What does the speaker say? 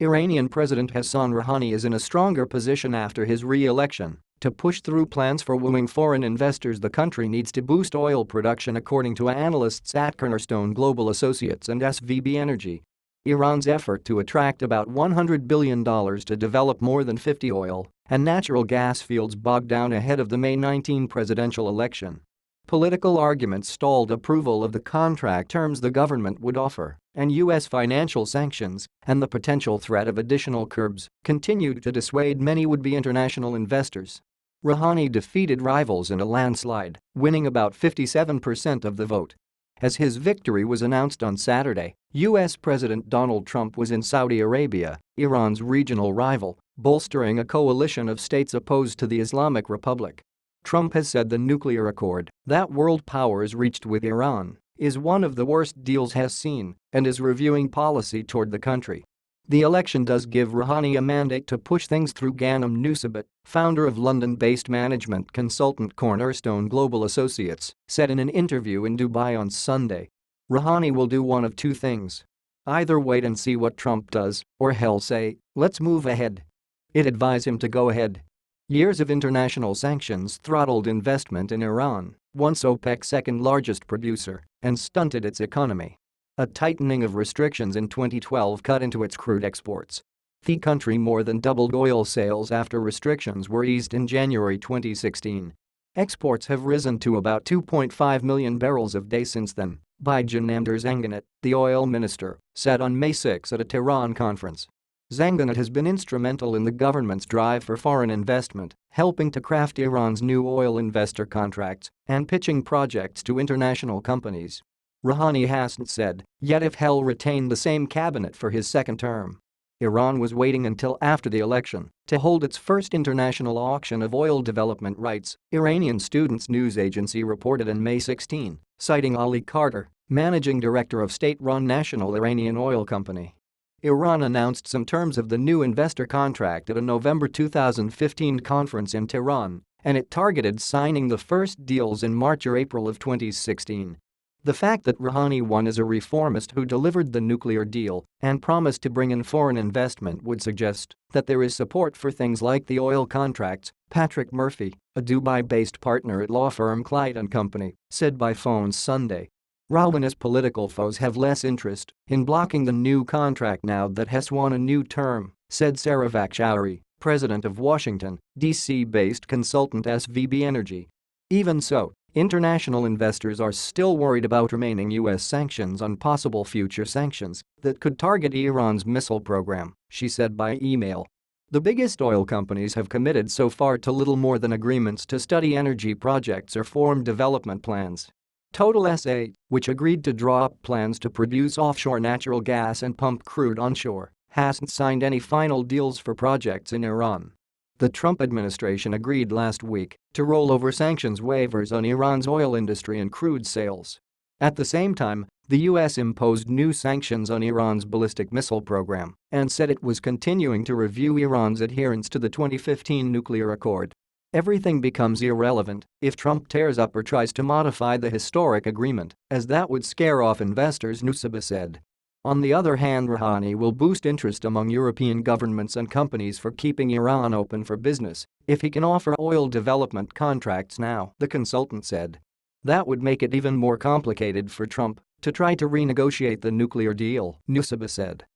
Iranian President Hassan Rouhani is in a stronger position after his re-election to push through plans for wooing foreign investors. The country needs to boost oil production, according to analysts at Cornerstone Global Associates and SVB Energy. Iran's effort to attract about $100 billion to develop more than 50 oil and natural gas fields bogged down ahead of the May 19 presidential election. Political arguments stalled approval of the contract terms the government would offer, and U.S. financial sanctions and the potential threat of additional curbs continued to dissuade many would-be international investors. Rouhani defeated rivals in a landslide, winning about 57% of the vote. As his victory was announced on Saturday, U.S. President Donald Trump was in Saudi Arabia, Iran's regional rival, bolstering a coalition of states opposed to the Islamic Republic. Trump has said the nuclear accord that world powers reached with Iran is one of the worst deals has seen and is reviewing policy toward the country. The election does give Rouhani a mandate to push things through. Ghanem Nusabet, founder of London-based management consultant Cornerstone Global Associates, said in an interview in Dubai on Sunday. Rouhani will do one of two things. Either wait and see what Trump does, or he'll say, "Let's move ahead." It advised him to go ahead. Years of international sanctions throttled investment in Iran, once OPEC's second-largest producer, and stunted its economy. A tightening of restrictions in 2012 cut into its crude exports. The country more than doubled oil sales after restrictions were eased in January 2016. Exports have risen to about 2.5 million barrels a day since then, Namdar Zanganat, the oil minister, said on May 6 at a Tehran conference. Zanganat has been instrumental in the government's drive for foreign investment, helping to craft Iran's new oil investor contracts and pitching projects to international companies. Rouhani hasn't said yet if he'll retain the same cabinet for his second term. Iran was waiting until after the election to hold its first international auction of oil development rights, Iranian Students News Agency reported on May 16, citing Ali Carter, managing director of state-run National Iranian Oil Company. Iran announced some terms of the new investor contract at a November 2015 conference in Tehran, and it targeted signing the first deals in March or April of 2016. The fact that Rouhani won as a reformist who delivered the nuclear deal and promised to bring in foreign investment would suggest that there is support for things like the oil contracts, Patrick Murphy, a Dubai-based partner at law firm Clyde & Company, said by phone Sunday. Rouhani's political foes have less interest in blocking the new contract now that has won a new term, said Saravak Chowdhury, president of Washington, D.C.-based consultant SVB Energy. Even so, international investors are still worried about remaining U.S. sanctions on possible future sanctions that could target Iran's missile program, she said by email. The biggest oil companies have committed so far to little more than agreements to study energy projects or form development plans. Total S.A., which agreed to draw up plans to produce offshore natural gas and pump crude onshore, hasn't signed any final deals for projects in Iran. The Trump administration agreed last week to roll over sanctions waivers on Iran's oil industry and crude sales. At the same time, the U.S. imposed new sanctions on Iran's ballistic missile program and said it was continuing to review Iran's adherence to the 2015 nuclear accord. Everything becomes irrelevant if Trump tears up or tries to modify the historic agreement, as that would scare off investors, Nusabet said. On the other hand, Rouhani will boost interest among European governments and companies for keeping Iran open for business if he can offer oil development contracts now, the consultant said. That would make it even more complicated for Trump to try to renegotiate the nuclear deal, Nusabet said.